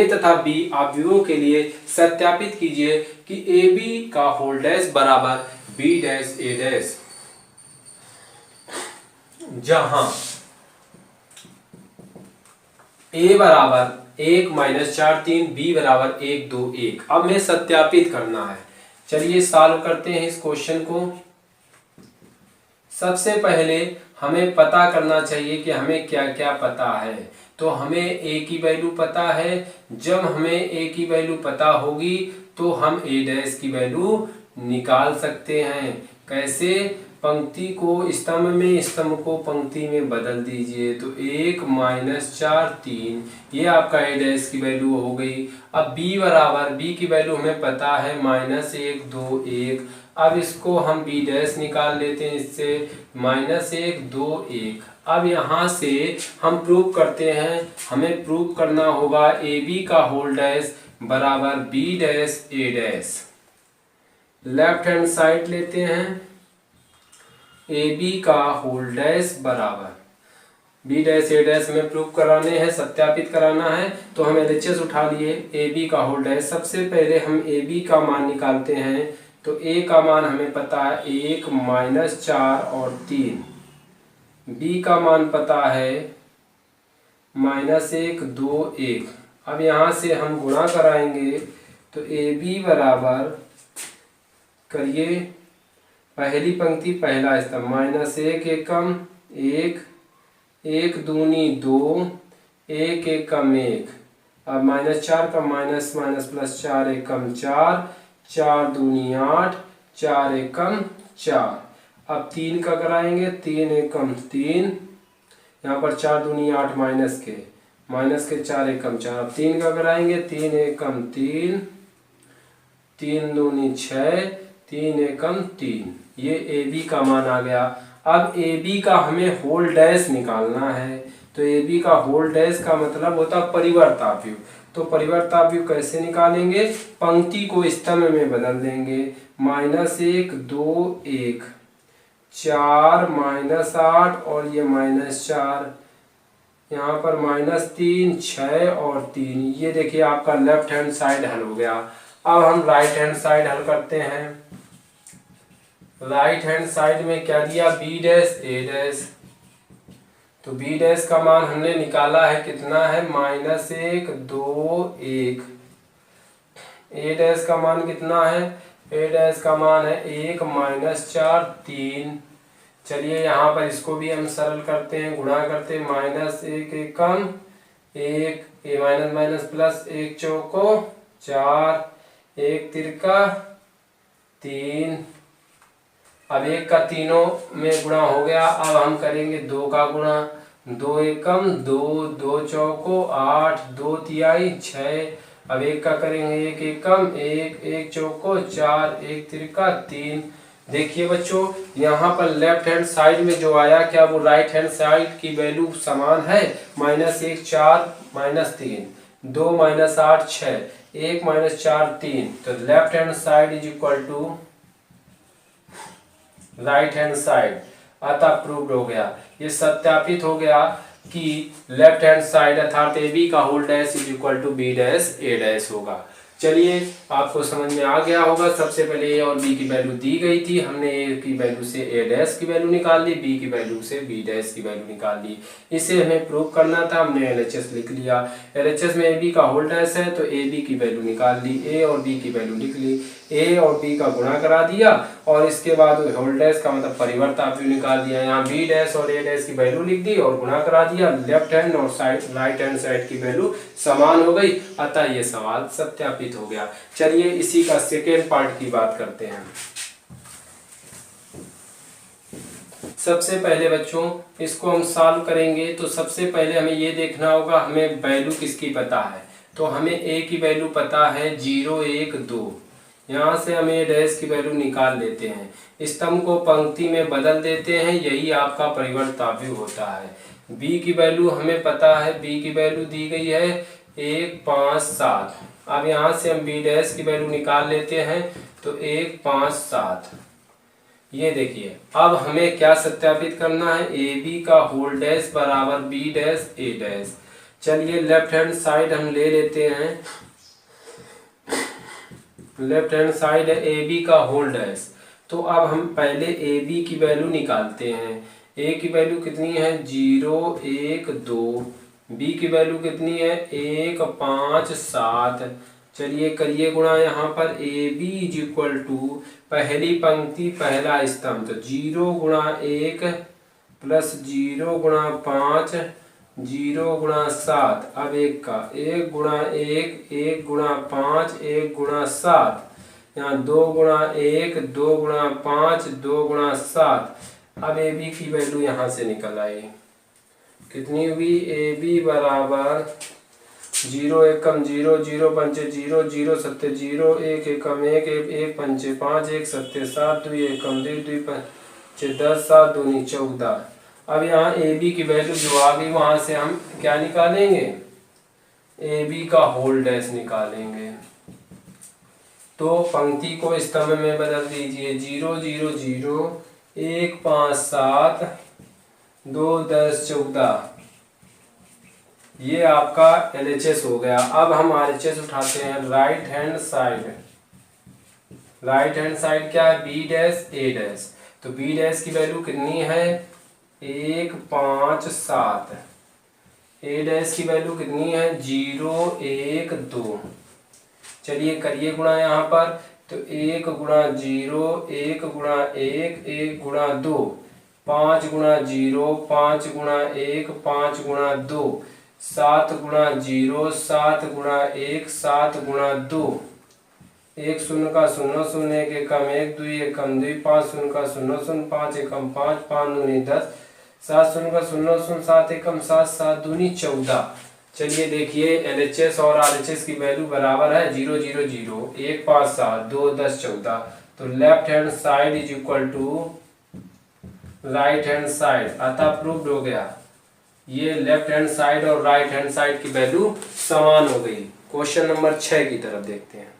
ए तथा बी अवयवों के लिए सत्यापित कीजिए कि ए बी का होल डैश बराबर बी डैश ए डैश, जहां ए बराबर 1 - 4 3, बी बराबर 1 2 1। अब हमें सत्यापित करना है। चलिए सॉल्व करते हैं इस क्वेश्चन को। सबसे पहले हमें पता करना चाहिए कि हमें क्या क्या पता है। तो हमें ए की वैल्यू पता है। जब हमें ए की वैल्यू पता होगी तो हम ए डैश की वैल्यू निकाल सकते हैं। कैसे? पंक्ति को स्तंभ में, स्तंभ को पंक्ति में बदल दीजिए। तो 1 - 4 3, ये आपका ए डैश की वैल्यू हो गई। अब बी बराबर, बी की वैल्यू हमें पता है -1 2 1। अब इसको हम बी डैश निकाल लेते हैं इससे, -1 2 1। अब यहाँ से हम प्रूव करते हैं। हमें प्रूव करना होगा ए बी का होल डैश बराबर B dash A dash. Left hand side लेते हैं। ए बी का होल डैश बराबर बी डैश ए डैश में प्रूव कराने हैं, सत्यापित कराना है। तो हम एलएचएस उठा लिए। ए बी का होल डैश, सबसे पहले हम ए बी का मान निकालते हैं। तो ए का मान हमें पता है 1 - 4 और 3। बी का मान पता है -1 2 1। अब यहाँ से हम गुणा कराएंगे। तो ए बी बराबर, करिए पहली पंक्ति पहला स्तंभ, -1 एकम 1, 1 दूनी 2, 1 एकम 1। अब -4 का माइनस माइनस प्लस 4 एकम 4, 4 दूनी 8, 4 एकम 4। अब 3 का कराएंगे, 3 एकम 3, यहाँ पर 4 दूनी 8 माइनस के 4 एकम 4। अब 3 का कराएंगे, 3 एकम 3, 3 दूनी 6, 3 एकम 3। ये ए बी का मान आ गया। अब ए बी का हमें होल डैश निकालना है। तो ए बी का होल डैश का मतलब होता है परिवर्ताव्यव। तो परिवर्ताव्यव कैसे निकालेंगे? पंक्ति को स्तंभ में बदल देंगे। -1 2 1, 4 -8 और ये -4, यहाँ पर -3 6 और 3। ये देखिए आपका लेफ्ट हैंड साइड हल हो गया। अब हम राइट हैंड साइड हल करते हैं। राइट हैंड साइड में क्या दिया? B dash A dash. तो बी डैश का मान हमने निकाला है, कितना है? -1 2 1। ए डैश का मान कितना है? ए डैश का मान है 1 - 4 3। चलिए यहाँ पर इसको भी हम सरल करते हैं, गुणा करते हैं। -1 एकम 1, ए माइनस माइनस प्लस 1 चौको 4, 1 तिरका 3। अब 1 का तीनों में गुणा हो गया। अब हम करेंगे 2 का गुणा। 2 एकम 2, 2 चौको 8, 2 तिहाई 6। अब 1 का करेंगे, 1 एकम 1, 1 चौको 4, 1 तिरका 3। देखिए बच्चों, यहाँ पर लेफ्ट हैंड साइड में जो आया, क्या वो राइट हैंड साइड की वैल्यू समान है? -1 4 -3, 2 -8 6, 1 -4 3। तो left hand side is equal to right hand side. अतः प्रूव्ड हो गया, ये सत्यापित हो गया कि लेफ्ट हैंड साइड अर्थात ए बी का whole dash is equal to B dash A dash होगा। चलिए आपको समझ में आ गया होगा। सबसे पहले ए और बी की वैल्यू दी गई थी, हमने ए की वैल्यू से ए डैश की वैल्यू निकाल ली, बी की वैल्यू से बी डैश की वैल्यू निकाल ली। इसे हमें प्रूव करना था, हमने एलएचएस लिख लिया। एलएचएस में ए बी का होल डैश है तो ए बी की वैल्यू निकाल ली, ए और बी की वैल्यू लिख ली, ए और बी का गुणा करा दिया और इसके बाद होल डैश का मतलब परिवर्ताव्यव निकाल दिया। यहाँ बी डैश और ए डैश की वैल्यू लिख दी और गुणा करा दिया। लेफ्ट हैंड और राइट हैंड साइड की वैल्यू समान हो गई, अतः ये सवाल सत्यापित हो गया। चलिए इसी का सेकेंड पार्ट की बात करते हैं। सबसे पहले बच्चों इसको हम सॉल्व करेंगे। तो सबसे पहले हमें ये देखना होगा हमें वैल्यू किसकी पता है। तो हमें ए की वैल्यू पता है 0 1 2। यहाँ से हम ए डैश की वैल्यू निकाल लेते हैं, स्तंभ को पंक्ति में बदल देते हैं, यही आपका परिवर्ताव्यव होता है। बी की वैल्यू हमें पता है, बी की वैल्यू दी गई है 1 5 7। अब यहाँ से हम बी डैश की वैल्यू निकाल लेते हैं, तो 1 5 7। ये देखिए अब हमें क्या सत्यापित करना है, ए बी का होल डैश बराबर बी डैश ए डैश। चलिए लेफ्ट हैंड साइड हम ले लेते हैं। लेफ्ट हैंड साइड है ए बी का होल डैश। तो अब हम पहले ए बी की वैल्यू निकालते हैं। ए की वैल्यू कितनी है 0 1 2, बी की वैल्यू कितनी है 1 5 7। चलिए करिए गुणा यहाँ पर A B is equal to पहली पंक्ति पहला स्तंभ, तो 0 गुणा 1 प्लस 0 गुणा 5 0 गुणा 7। अब एक का 1 गुणा 1 1 गुणा 5 1 गुणा 7, यहाँ 2 गुणा 1 2 गुणा 5 2 गुणा 7। अब ए बी की वैल्यू यहाँ से निकल आई, कितनी हुई ए बी बराबर 0 एकम 0 0 पंचे 0 0 सत्ते 0 1 एकम 1 1 पंचे 5 1 सत्ते 7 2 एकम 2 2 पंचे 10 7 दूनी 14। अब यहाँ ए बी की वैल्यू जो आ गई वहां से हम क्या निकालेंगे, ए बी का होल डैश निकालेंगे। तो पंक्ति को स्तंभ में बदल दीजिए, 0 0 0 1 5 7 2 10 14। ये आपका LHS हो गया। अब हम RHS उठाते हैं। Right hand side, right hand side क्या है बी डैश ए डैश। तो बी डैश की वैल्यू कितनी है 1 5 7। ए डैश की वैल्यू कितनी है 0 1 2। चलिए करिए गुणा यहाँ पर, तो 1 गुणा 0 1 गुणा 1 1 गुणा 2, 5 गुणा 0 5 गुणा 1 5 गुणा 2, 7 गुणा 0 7 गुणा 1 7 गुणा 2। 1 शून्य का 0 0 1 एकम 1 2 एकम 2 5 शून्य का 0 0 5 एकम 5 5 दूनी 10 7 शून्य का 0 0 7 एकम 7 7 दूनी 14। चलिए देखिए LHS और RHS की वैल्यू बराबर है 0 0 0 1 5 7 2 10 14। तो left hand side is equal to right hand side, अतः प्रूव्ड हो गया। ये लेफ्ट हैंड साइड और राइट हैंड साइड की वैल्यू समान हो गई। क्वेश्चन नंबर 6 की तरफ देखते हैं।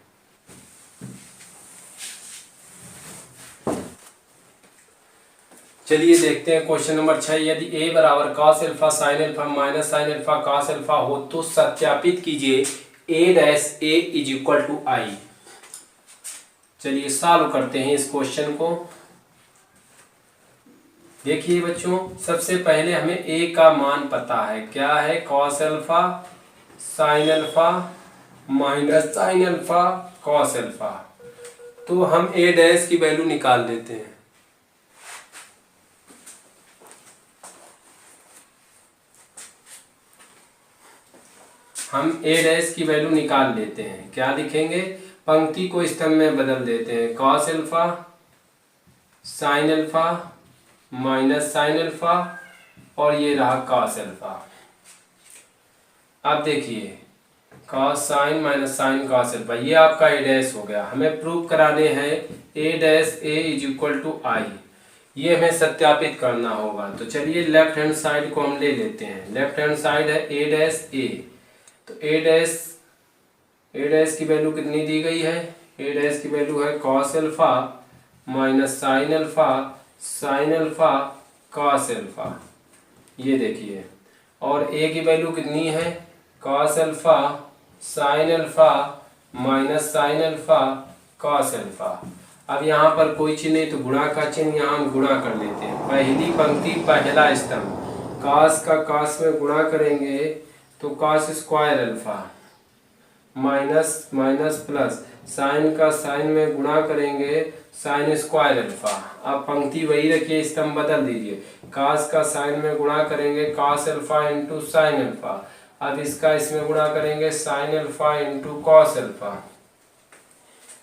चलिए देखते हैं क्वेश्चन नंबर 6। यदि a बराबर cos alpha sin alpha minus sin alpha cos alpha हो तो सत्यापित कीजिए a dash a is equal to i। चलिए सॉल्व करते हैं इस क्वेश्चन को। देखिए बच्चों, सबसे पहले हमें a का मान पता है, क्या है cos alpha sin alpha minus sin alpha cos alpha. तो हम a डैश की वैल्यू निकाल लेते हैं। हम a डैश की वैल्यू निकाल लेते हैं। क्या लिखेंगे, पंक्ति को स्तंभ में बदल देते हैं। cos alpha sin alpha minus sin alpha और ये रहा cos अल्फा। अब देखिए cos sin minus sin cos alpha, ये आपका a डैश हो गया। हमें प्रूव कराने हैं a dash a is equal to i। ये हमें सत्यापित करना होगा। तो चलिए लेफ्ट हैंड साइड को हम ले लेते हैं। लेफ्ट हैंड साइड है a डैश a। तो a डैश की वैल्यू कितनी दी गई है, a डैश की वैल्यू है cos alpha minus sin alpha sin alpha cos alpha, ये देखिए। और a की वैल्यू कितनी है cos alpha sin alpha minus sin alpha cos alpha. अब यहाँ पर कोई चिन्ह नहीं तो गुणा का चिन्ह यहाँ हम गुणा कर लेते हैं। पहली पंक्ति पहला स्तंभ, cos का cos में गुणा करेंगे तो cos square alpha minus minus plus, sine का साइन में गुणा करेंगे साइन स्क्वायर अल्फा। अब पंक्ति वही रखिए, स्तंभ बदल दीजिए। cos का साइन में गुणा करेंगे cos alpha into sine alpha. अब इसका इसमें गुणा करेंगे sign alpha into cos alpha.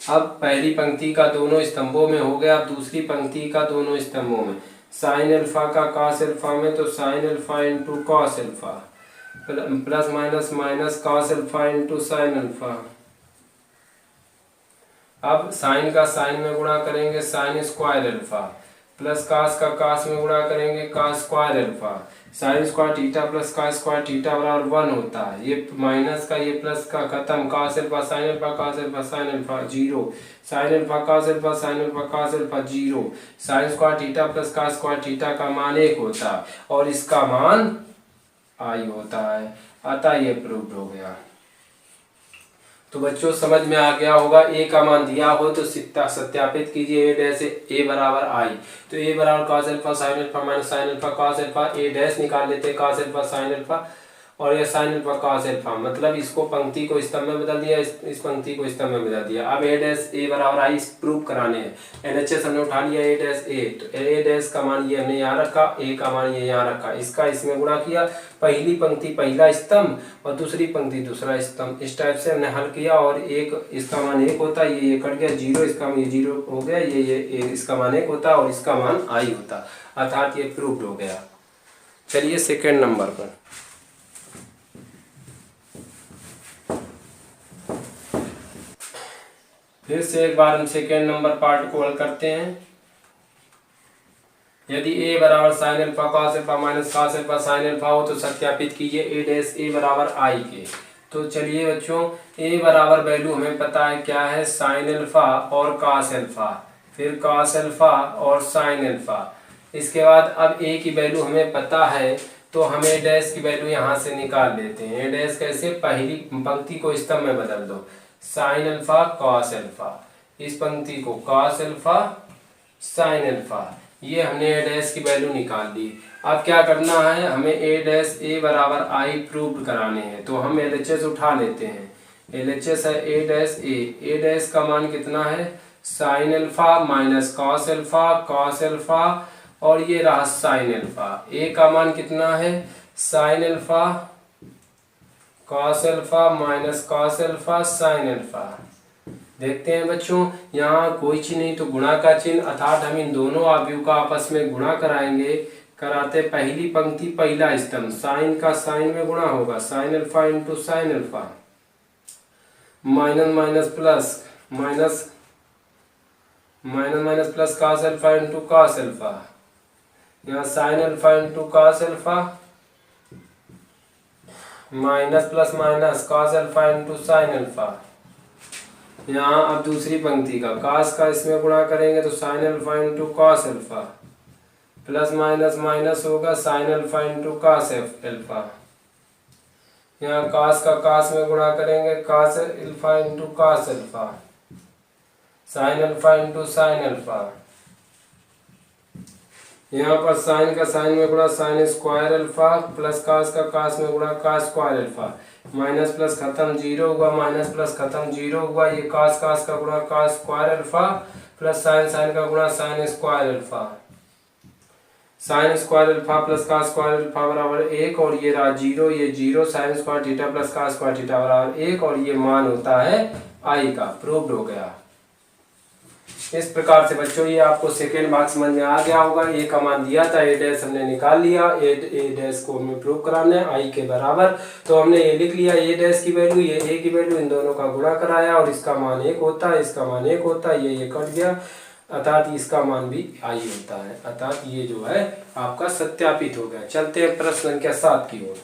अब पहली पंक्ति का दोनों स्तंभों में हो गया। अब दूसरी पंक्ति का दोनों स्तंभों में, साइन अल्फा का कॉस अल्फा में तो sine alpha into cos alpha plus minus minus cos alpha into sine alpha. अब साइन का साइन में गुणा करेंगे sine square alpha plus cos का कास में गुणा करेंगे cos square alpha. Sine square theta plus cos square theta बराबर 1 होता है। ये माइनस का ये प्लस का खत्म, cos alpha sine alpha cos alpha sine alpha 0, sine alpha cos alpha sine alpha cos alpha 0। Sine square theta plus cos square theta का मान 1 होता है और इसका मान i होता है। अतः ये प्रूव्ड हो गया। तो बच्चों समझ में आ गया होगा, ए का मान दिया हो तो सत्यापित कीजिए। ए डैश ए बराबर आई, तो ए बराबर cos alpha sine alpha minus sine alpha cos alpha, A dash निकाल लेते हैं कॉस अल्फा साइन अल्फा, और ये साइन अल्फा कॉस अल्फा, मतलब इसको पंक्ति को स्तंभ में बदल दिया, इस पंक्ति को स्तंभ में बदल दिया। अब ए डैश ए बराबर आई प्रूव कराने हैं। एलएचएस हमने उठा लिया ए डैश ए, तो ए डैश का मान ये हमने यहाँ रखा, ए का मान ये यहाँ रखा, इसका इसमें गुणा किया, पहली पंक्ति पहला स्तंभ और दूसरी पंक्ति दूसरा स्तंभ, इस टाइप से हमने हल किया। और एक इसका मान 1 होता है, ये कट गया, जीरो इसका ये जीरो हो गया, ये इसका मान 1 होता और इसका मान आई होता, अर्थात ये प्रूव्ड हो गया। चलिए सेकेंड नंबर पर, फिर से एक बार हम सेकेंड नंबर पार्ट को हल करते हैं। यदि ए बराबर sign alpha cos alpha minus cos alpha sine alpha हो तो सत्यापित कीजिए ए डैश ए बराबर आई के। तो चलिए बच्चों, ए बराबर वैल्यू हमें पता है क्या है, साइन अल्फा और कॉस अल्फा, फिर कॉस अल्फा और साइन अल्फा। इसके बाद अब ए की वैल्यू हमें पता है तो हम ए डैश की वैल्यू यहाँ से निकाल लेते हैं। ए डैश कैसे, पहली पंक्ति को स्तंभ में बदल दो, साइन अल्फा कॉस अल्फा, इस पंक्ति को कॉस अल्फा साइन अल्फा, ये हमने ए डैश की वैल्यू निकाल ली। अब क्या करना है, हमें ए डैश ए बराबर आई प्रूव्ड कराने हैं, तो हम एलएचएस उठा लेते हैं। एलएचएस है ए डैश ए डैश का मान कितना है, sign alpha minus cos alpha cos alpha, और ये रहा साइन अल्फा। ए का मान कितना है, sign alpha cos alpha minus cos alpha sine alpha. देखते हैं बच्चों, यहाँ कोई चीज नहीं तो गुणा का चिन्ह, अर्थात हम इन दोनों अवयव का आपस में गुणा कराएंगे। कराते पहली पंक्ति पहला स्तंभ, साइन का साइन में गुणा होगा, sine alpha into sine alpha, minus minus plus minus minus minus plus cos alpha into cos alpha, यहाँ sine alpha into cos alpha, minus plus minus cos alpha into sine alpha. यहाँ अब दूसरी पंक्ति का cos का इसमें गुणा करेंगे तो sine alpha into cos alpha, plus minus minus होगा sine alpha into cos alpha. यहाँ कॉस का कॉस में गुणा करेंगे cos alpha into cos alpha, sine alpha into sine alpha. यहाँ पर साइन का साइन में गुणा sine square alpha, plus cos का कॉस में गुणा cos square alpha, minus plus खत्म जीरो हुआ, माइनस प्लस खत्म जीरो हुआ, ये कॉस कॉस का गुणा cos square alpha, plus sine sine का गुणा sine square alpha, sine square alpha plus cos square alpha बराबर 1, और ये रहा जीरो, ये zero, sine square theta plus cos square theta बराबर 1, और ये मान होता है आई का, प्रूव्ड हो गया। इस प्रकार से बच्चों ये आपको सेकेंड भाग समझ में आ गया होगा। ए का मान दिया था, ए डैश हमने निकाल लिया, ए डैश को हमें प्रूव कराना है आई के बराबर, तो हमने ये लिख लिया ए डैश की वैल्यू, ये ए की वैल्यू, इन दोनों का गुणा कराया और इसका मान 1 होता है, इसका मान 1 होता है, ये कट गया, अर्थात इसका मान भी आई होता है, अर्थात ये जो है आपका सत्यापित हो गया। चलते हैं प्रश्न संख्या 7 की ओर।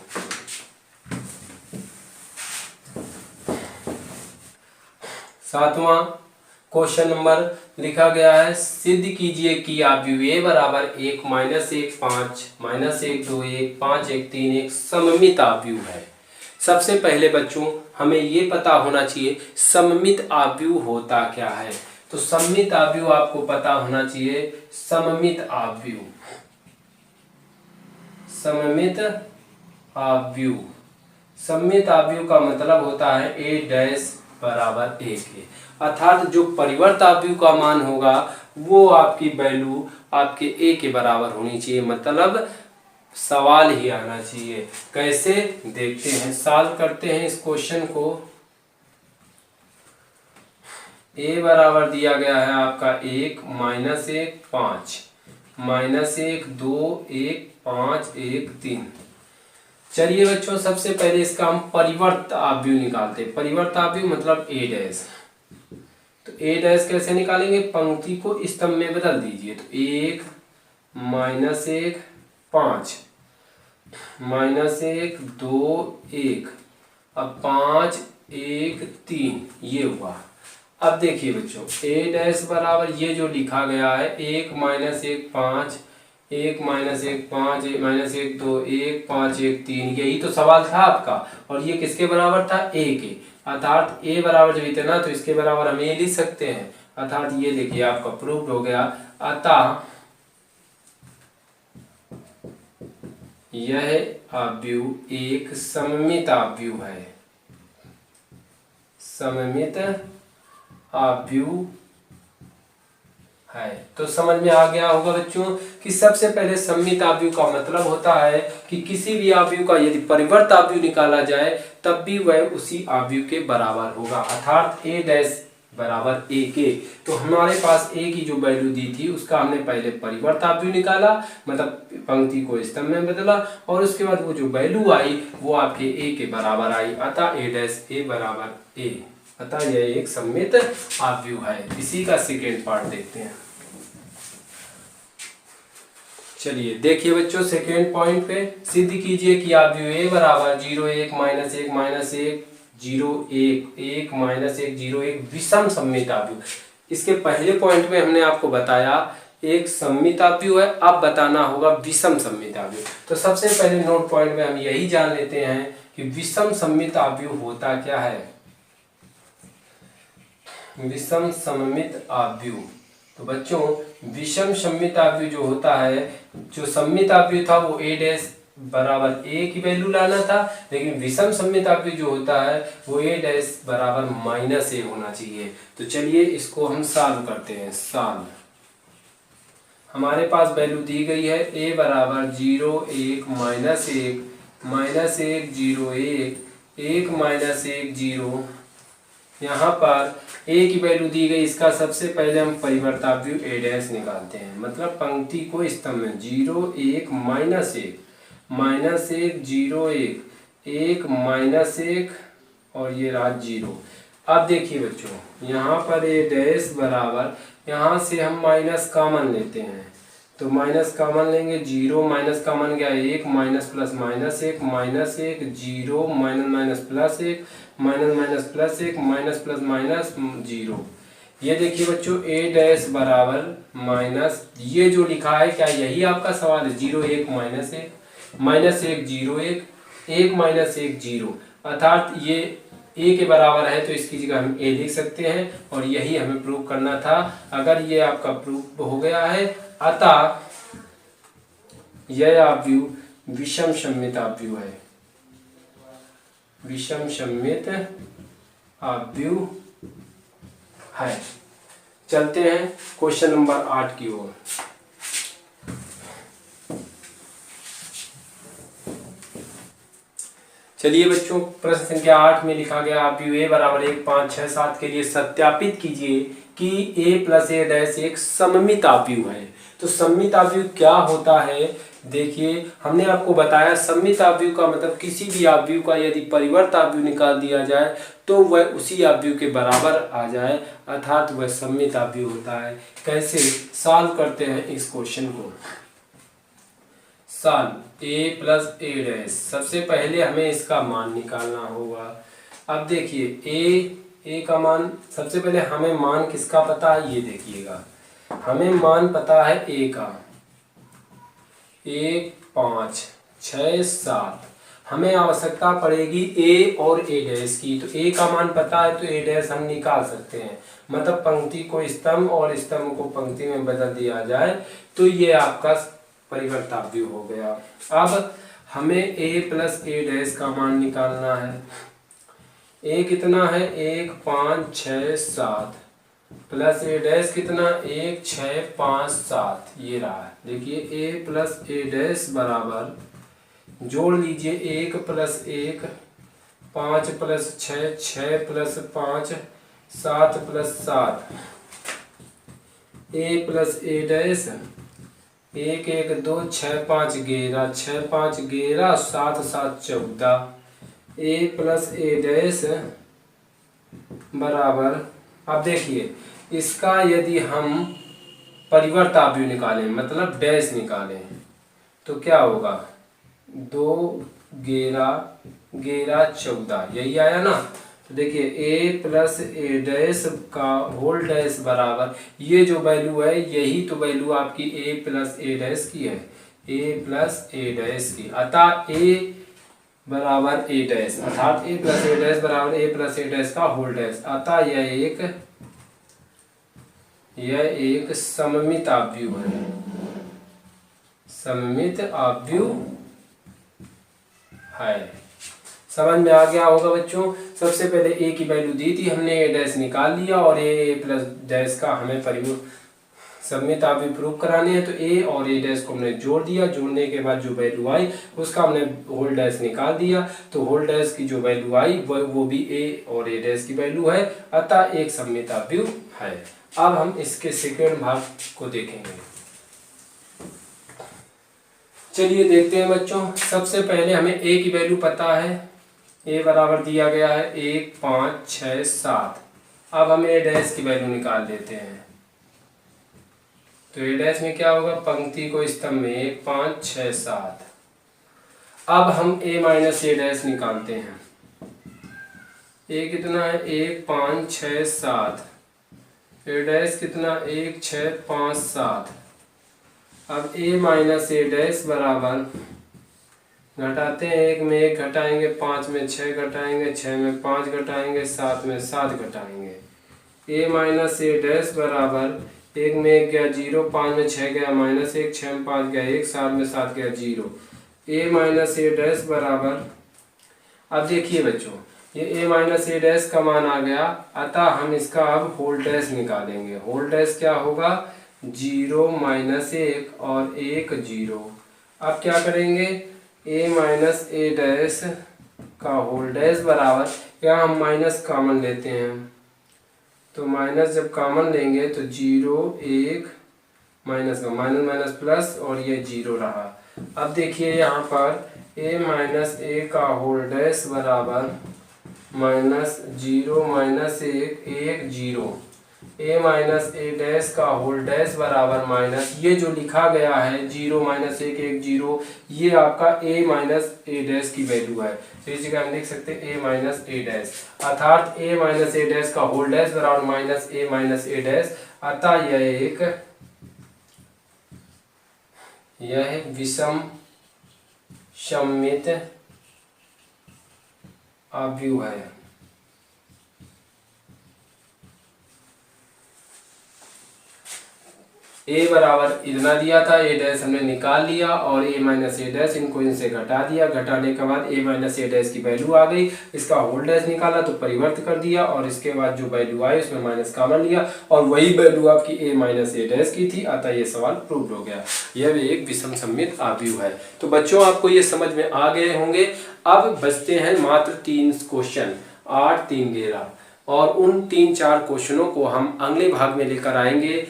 7वां क्वेश्चन नंबर लिखा गया है, सिद्ध कीजिए कि आव्यूह ए बराबर 1 माइनस 1 5 माइनस 1 2 1 5 1 3 एक सममित आव्यूह है। सबसे पहले बच्चों हमें ये पता होना चाहिए सममित आव्यूह होता क्या है। तो सममित आव्यूह आपको पता होना चाहिए, सममित आव्यूह, सममित आव्यूह, सममित आव्यूह का मतलब होता है ए डैश बराबर 1 है, अर्थात जो परिवर्त आव्यूह का मान होगा वो आपकी वैल्यू आपके ए के बराबर होनी चाहिए, मतलब सवाल ही आना चाहिए। कैसे देखते हैं, सॉल्व करते हैं इस क्वेश्चन को। ए बराबर दिया गया है आपका 1 माइनस 1 5 माइनस 1 2 1 5 1 3। चलिए बच्चों सबसे पहले इसका हम परिवर्त आव्यूह निकालते हैं। परिवर्त आव्यूह मतलब ए डैश। तो ए डैश कैसे निकालेंगे, पंक्ति को स्तंभ में बदल दीजिए। तो 1 माइनस 1 5 माइनस 1 2 1 अब 5 1 3 ये हुआ। अब देखिए बच्चों ए डैश बराबर ये जो लिखा गया है 1 माइनस 1 5 1 माइनस 1 5, माइनस 1 2, 1 5 1 3, यही तो सवाल था आपका। और ये किसके बराबर था? a के। अर्थात a बराबर जब इतना तो इसके बराबर हम ये लिख सकते हैं। अर्थात ये देखिए आपका प्रूव्ड हो गया। अतः यह आव्यूह एक सममित आव्यूह है। सममित आव्यूह है। तो समझ में आ गया होगा बच्चों कि सबसे पहले सममित आव्यूह का मतलब होता है कि किसी भी आव्यूह का यदि परिवर्त आव्यूह निकाला जाए तब भी वह उसी आव्यूह के बराबर होगा। अर्थात a डैश बराबर a के। तो हमारे पास a की जो वैल्यू दी थी उसका हमने पहले परिवर्त आव्यूह निकाला, मतलब पंक्ति को स्तंभ में बदला, और उसके बाद वो जो वैल्यू आई वो आपके a के बराबर आई। अतः a डैश a बराबर a। अतः यह एक सममित आव्यूह है। इसी का सेकेंड पार्ट देखते हैं। चलिए देखिए बच्चों, सेकेंड पॉइंट पे सिद्ध कीजिए कि आव्यूह a बराबर 0 1 माइनस 1 माइनस 1 0 1 1 माइनस 1 0 1 विषम सममित आव्यूह। इसके पहले पॉइंट में हमने आपको बताया एक सममित आव्यूह है, अब बताना होगा विषम सममित आव्यूह। तो सबसे पहले नोट पॉइंट में हम यही जान लेते हैं कि विषम सममित आव्यूह होता क्या है। विषम सममित आव्यूह, तो बच्चों विषम सममित आव्यूह जो होता है, जो सममित आव्यूह था वो a डैश बराबर a की वैल्यू लाना था, लेकिन विषम सममित आव्यूह जो होता है वो a डैश बराबर माइनस a होना चाहिए। तो चलिए इसको हम सॉल्व करते हैं। सॉल्व, हमारे पास वैल्यू दी गई है a बराबर 0 1 माइनस 1 माइनस 1 0 1 1 माइनस 1 0। यहाँ पर a की वैल्यू दी गई, इसका सबसे पहले हम परिवर्त आव्यूह a डैश निकालते हैं, मतलब पंक्ति को स्तंभ में 0 1 माइनस 1 माइनस 1 0 1 1 माइनस 1 और ये रहा 0। अब देखिए बच्चों, यहाँ पर a डैश बराबर, यहाँ से हम माइनस कॉमन लेते हैं, तो माइनस कॉमन लेंगे, 0 माइनस कॉमन गया 1 minus plus minus 1 minus 1 0 minus minus plus 1 minus minus plus 1 minus plus minus 0। ये देखिए बच्चों a डैश बराबर माइनस, ये जो लिखा है क्या यही आपका सवाल है? 0 1 माइनस 1 माइनस 1 0 1 1 माइनस 1 0। अर्थात ये a के बराबर है तो इसकी जगह हम a लिख सकते हैं, और यही हमें प्रूव करना था। अगर ये आपका प्रूव हो गया है, अतः यह आव्यूह विषम सममित आव्यूह है। विषम सममित आव्यूह है। चलते हैं क्वेश्चन नंबर 8 की ओर। चलिए बच्चों, प्रश्न संख्या 8 में लिखा गया आव्यूह a बराबर 1 5 6 7 के लिए सत्यापित कीजिए कि a प्लस a डैश एक सममित आव्यूह है। तो सममित आव्यूह क्या होता है? देखिए हमने आपको बताया सममित आव्यूह का मतलब किसी भी आव्यूह का यदि परिवर्त आव्यूह निकाल दिया जाए तो वह उसी आव्यूह के बराबर आ जाए, अर्थात वह सममित आव्यूह होता है। कैसे? सॉल्व करते हैं इस क्वेश्चन को। Solve a plus a dash, सबसे पहले हमें इसका मान निकालना होगा। अब देखिए a का मान, सबसे पहले हमें मान किसका पता है ये देखिएगा, हमें मान पता है a का, 1 5 6 7। हमें आवश्यकता पड़ेगी a और a डैश की, तो a का मान पता है तो a डैश हम निकाल सकते हैं, मतलब पंक्ति को स्तंभ और स्तंभ को पंक्ति में बदल दिया जाए तो ये आपका परिवर्त आव्यूह हो गया। अब हमें a प्लस a डैश का मान निकालना है। a कितना है? 1 5 6 7 प्लस a डैश कितना? 1 6 5 7, ये रहा है। देखिए a प्लस a डैश बराबर, जोड़ लीजिए 1 plus 1 5 plus 6 6 plus 5 7 plus 7। a plus a dash 1 1 2 6 5 11 6 5 11 7 7 14। a plus a dash बराबर, अब देखिए इसका यदि हम परिवर्त आव्यूह निकालें, मतलब डैश निकालें, तो क्या होगा? 2 11 11 14, यही आया ना। तो देखिए ए प्लस ए डैश का होल डैश बराबर, ये जो वैल्यू है यही तो वैल्यू आपकी ए प्लस ए डैश की है, ए प्लस ए डैश की। अतः ए बराबर ए डैश, अर्थात ए प्लस ए डैश बराबर ए प्लस ए डैश का होल डैश। अतः यह एक सममित आव्यूह है, सममित आव्यूह है। समझ में आ गया होगा बच्चों। सबसे पहले ए की वैल्यू दी थी हमने, ए डैश निकाल लिया और ए प्लस डैश का हमें सममित आव्यूह प्रूव कराने हैं, तो ए और ए डैश को हमने जोड़ दिया, जोड़ने के बाद जो वैल्यू आई उसका हमने होल डैश निकाल दिया, तो होल डैश की जो वैल्यू आई वो भी ए और ए डैश की वैल्यू है, अतः एक सममित आव्यूह है। अब हम इसके सेकंड भाग को देखेंगे। चलिए देखते हैं बच्चों। सबसे पहले हमें ए की वैल्यू पता है, ए बराबर दिया गया है 1 5 6 7। अब हम ए डैश की वैल्यू निकाल लेते हैं, तो ए डैश में क्या होगा, पंक्ति को स्तंभ में 1 5 6 7। अब हम ए माइनस ए डैश निकालते हैं। ए कितना है, 1 5 6 7। ए डैश कितना, 1 6 5 7। अब ए माइनस ए डैश बराबर, घटाते हैं, 1 में 1 घटाएंगे, 5 में 6 घटाएंगे, 6 में 5 घटाएंगे, 7 में 7 घटाएंगे। ए माइनस ए डैश बराबर, 1 में 1 गया 0, 5 में 6 गया -1, 6 में 5 गया 1, 7 में 7 गया 0। ए माइनस ए डैश बराबर, अब देखिए बच्चों ये ए माइनस ए डैश का मान आ गया, अतः हम इसका अब होल डैश निकालेंगे। होल डैश क्या होगा, 0 -1 और 1 0। अब क्या करेंगे, ए माइनस ए डैश का होल डैश बराबर, यहाँ हम माइनस कॉमन लेते हैं, तो माइनस जब कॉमन लेंगे तो 0 1 माइनस का माइनस माइनस प्लस और ये 0 रहा। अब देखिए यहाँ पर ए माइनस ए का होल डैश बराबर -0 -1 1 0। ए माइनस ए डैश का होल डैश बराबर माइनस, ये जो लिखा गया है 0 -1 1 0, ये आपका ए माइनस ए डैश की वैल्यू है, तो इस जगह हम लिख सकते हैं ए माइनस ए डैश, अर्थात ए माइनस ए डैश का होल डैश बराबर माइनस ए माइनस ए डैश। अतः यह एक विषम सममित आव्यूह है। ए बराबर इतना दिया था, ए डैश हमने निकाल लिया और ए माइनस ए डैश इनको इनसे घटा दिया, घटाने के बाद ए माइनस ए डैश की वैल्यू आ गई, इसका होल डैश निकाला तो परिवर्त कर दिया और इसके बाद जो वैल्यू आई उसमें माइनस कॉमन लिया और वही वैल्यू आपकी ए माइनस ए डैश की थी, अतः ये सवाल प्रूव हो गया। यह भी एक विषम सममित आव्यूह है। तो बच्चों आपको ये समझ में आ गए होंगे। अब बचते हैं मात्र 3 क्वेश्चन, 8 3 11, और उन 3-4 क्वेश्चनों को हम अगले भाग में लेकर आएंगे।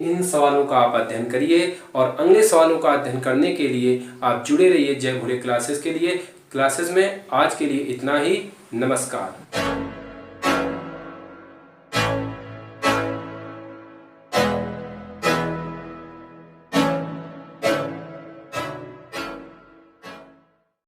इन सवालों का आप अध्ययन करिए और अगले सवालों का अध्ययन करने के लिए आप जुड़े रहिए जय भोले क्लासेस के लिए। क्लासेस में आज के लिए इतना ही। नमस्कार।